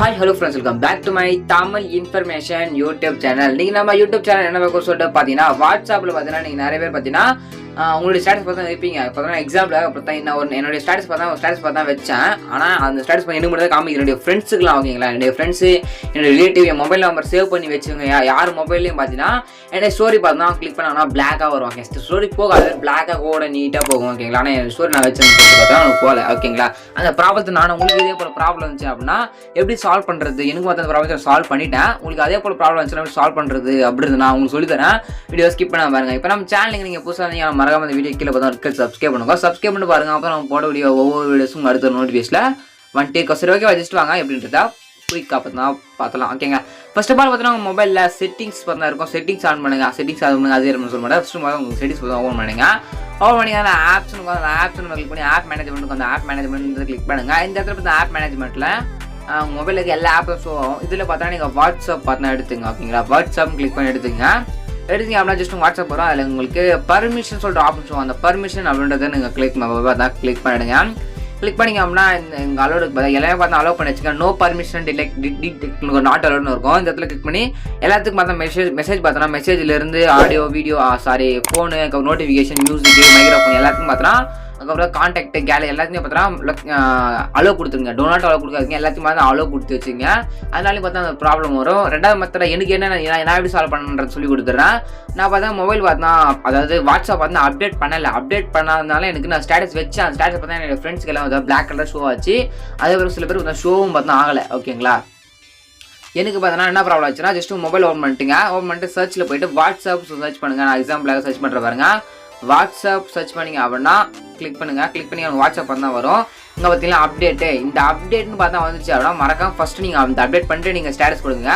Hi, hello friends, welcome back to my Tamil information YouTube channel. நீங்க நம்ம YouTube channel என்ன பார்க்க சொல்லிட்டு பாத்தீங்கன்னா வாட்ஸ்அப்ல பாத்தீங்கன்னா நீங்க நிறைய பேர் பாத்தீங்கன்னா உங்களுடைய ஸ்டேட்டஸ் பார்த்தா வைப்பீங்க. இப்போ தான் எக்ஸாம்பிள் பார்த்தா என்னுடைய ஸ்டேட்டஸ் பார்த்தா வச்சேன். ஆனால் அந்த ஸ்டேட்டஸ் பண்ணி எனக்கு மட்டும் காமிக்க என்னுடைய ஃப்ரெண்ட்ஸுக்குலாம் ஓகேங்களா, என்னுடைய ஃப்ரெண்ட்ஸு என்னுடைய ரிலேட்டிவ் என் மொபைல் நம்பர் சேவ் பண்ணி வச்சுங்க. யார் மொபைல்லையும் பார்த்தீங்கன்னா என்னுடைய ஸ்டோரி பார்த்தா கிளிக் பண்ணாங்கன்னா பிளாக்காக வரும். ஓகே, ஸ்டோரி போகாது, பிளாக்காக கூட நீட்டாக போகும் ஓகேங்களா. ஆனால் என் ஸ்டோரி நான் வச்சேன்னு பார்த்தா எனக்கு போகல ஓகேங்களா. அந்த ப்ராப்ளத்தை நான் உங்களுக்கு இதே போல் ப்ராப்ளம் இருந்துச்சு அப்படின்னா எப்படி சால்வ் பண்ணுறது, எனக்கு பார்த்து அந்த ப்ராப்ளத்தை சால்வ் பண்ணிட்டேன். உங்களுக்கு அதே போல் ப்ராப்ளம் இருந்துச்சுன்னா எப்படி சால்வ் பண்ணுறது அப்படின்னு நான் உங்களுக்கு சொல்லித்தரேன். வீடியோ ஸ்கிப் பண்ண பாருங்க. இப்போ நம்ம சேனலுக்கு நீங்கள் புதுசாக இருந்தீங்க மறக்காம இந்த வீடியோ கீழே பார்த்தா சப்ஸ்கிரைப் பண்ணுங்க. சப்ஸ்கிரைப் பண்ணி பாருங்க. அப்போ நம்ம போட வீடியோ ஒவ்வொரு வீடியோஸும் அடுத்த நோட்டிஃபிகேஷனில் வந்துட்டு சரி ஓகே வச்சுட்டு வாங்க எப்படின்றதா குயிக்காக பார்த்தலாம் ஓகேங்க. ஃபர்ஸ்ட் ஆஃப் ஆல் பார்த்தீங்கன்னா உங்கள் மொபைலில் செட்டிங்ஸ் பார்த்தா இருக்கும். செட்டிங்ஸ் ஆன் பண்ணுங்க. செட்டிங்ஸ் ஆன் பண்ணுங்க. அதே சொல்ல மாட்டேன். ஃபர்ஸ்ட் உங்களுக்கு செட்டிங்ஸ் பார்த்தா ஓப்பன் பண்ணுங்க. ஓப்பன் பண்ணி அந்த ஆப்ஸ் கிளிக் பண்ணி ஆப் மேனேஜ்மெண்ட் அந்த ஆப் மேனேஜ்மெண்ட் கிளிக் பண்ணுங்க. இந்த இடத்துல பார்த்தா ஆப் மேனேஜ்மெண்ட்டில் உங்கள் மொபைலுக்கு எல்லா ஆப்பும் ஷோ ஆகும். இதில் பார்த்தா நீங்கள் வாட்ஸ்அப் பார்த்தா எடுத்துங்க ஓகேங்களா. வாட்ஸ்அப் கிளிக் பண்ணி எடுத்துங்க அப்படின்னா ஜஸ்ட் வாட்ஸ்அப் வரும். அதில் உங்களுக்கு பர்மிஷன் சொல்லிட்டு ஆப்ஷன் ஷோ. அந்த பர்மிஷன் அப்படின்றத நீங்கள் கிளிக் பண்ணிடுங்க. கிளிக் பண்ணிங்க அப்படின்னா எங்கள் அலோடுக்கு எல்லாமே பார்த்தா அலோவ் பண்ணி வச்சுங்க. நோ பர்மிஷன் உங்களுக்கு நாட் அலோட்னு இருக்கும். இந்த இடத்துல கிளிக் பண்ணி எல்லாத்துக்கும் பார்த்தா மெசேஜ் பார்த்தோன்னா மெசேஜ்லேருந்து audio video phone notification music microphone எல்லாத்துக்கும் பார்த்தோன்னா அதுக்கப்புறம் கான்டாக்ட் கேலரி எல்லாத்தையுமே பார்த்தோன்னா அலோவ் கொடுத்துருங்க. டோனாட் அலோவ் கொடுக்காதீங்க. எல்லாத்தையும் பார்த்தா அலோவ் கொடுத்து வச்சுங்க. அதனால பார்த்தா அந்த ப்ராப்ளம் வரும். ரெண்டாவது மெத்தட் எனக்கு என்ன நான் எப்படி சால்வ் பண்ணுறது சொல்லி கொடுத்துட்றேன். நான் பார்த்தா மொபைல் பார்த்தா அதாவது வாட்ஸ்அப் பார்த்தா அப்டேட் பண்ணாதனால எனக்கு நான் ஸ்டேட்டஸ் வச்சேன். அந்த ஸ்டேட்டஸ் பார்த்தா என்னோட ஃப்ரெண்ட்ஸ்க்கு எல்லாம் பிளாக் கலர் ஷோ ஆச்சு. அதேபோல் சில பேர் பார்த்தா ஷோவும் பார்த்தா ஆகலை ஓகேங்களா. எனக்கு பார்த்தோன்னா என்ன ப்ராப்ளம் ஆச்சுன்னா ஜஸ்ட் மொபைல் ஓப்பன் பண்ணிட்டு சர்ச்சில் போயிட்டு வாட்ஸ்அப் சர்ச் பண்ணுங்கள். நான் எக்ஸாம்பிளாக சர்ச் பண்ணுற பாருங்க. வாட்ஸ்அப் சர்ச் பண்ணிங்க அப்படின்னா கிளிக் பண்ணி வாட்ஸ்அப் தான் வரும். இங்கே பார்த்தீங்கன்னா அப்டேட்டு இந்த அப்டேட்னு பார்த்தா வந்துச்சு அப்படின்னா மறக்காம ஃபஸ்ட்டு நீங்கள் அந்த அப்டேட் பண்ணிட்டு நீங்கள் ஸ்டேட்டஸ் கொடுங்க.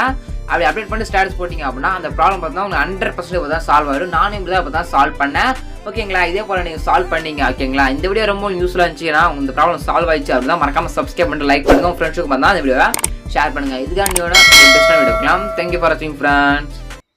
அப்படி அப்டேட் பண்ணிட்டு ஸ்டேட்டஸ் போட்டிங்க அப்படின்னா அந்த ப்ராப்ளம் பார்த்தா உங்களுக்கு 100% தான் சால்வ் ஆகிடும். நானும் இப்படி தான் இப்போ தான் சால்வ் பண்ணேன் ஓகேங்களா. இதே போல் நீங்கள் சால்வ் பண்ணீங்க ஓகேங்களா. இந்த வீடியோ ரொம்ப யூஸ்ஃபுல்லாக இருந்துச்சுன்னா இந்த ப்ராப்ளம் சால்வ் ஆயிடுச்சு அப்படின்னா மறக்காம சப்ஸ்கிரைப் பண்ணிட்டு லைக் பண்ணுங்கள். உங்கள் ஃப்ரெண்ட்ஸுக்கு பார்த்தா அந்த வீடியோவை ஷேர் பண்ணுங்கள். இதுதான் நீங்கள் பெஸ்ட்டாக வீடியோ இருக்கலாம். தேங்க்யூ ஃபார் வாட்சிங் ஃப்ரெண்ட்ஸ்.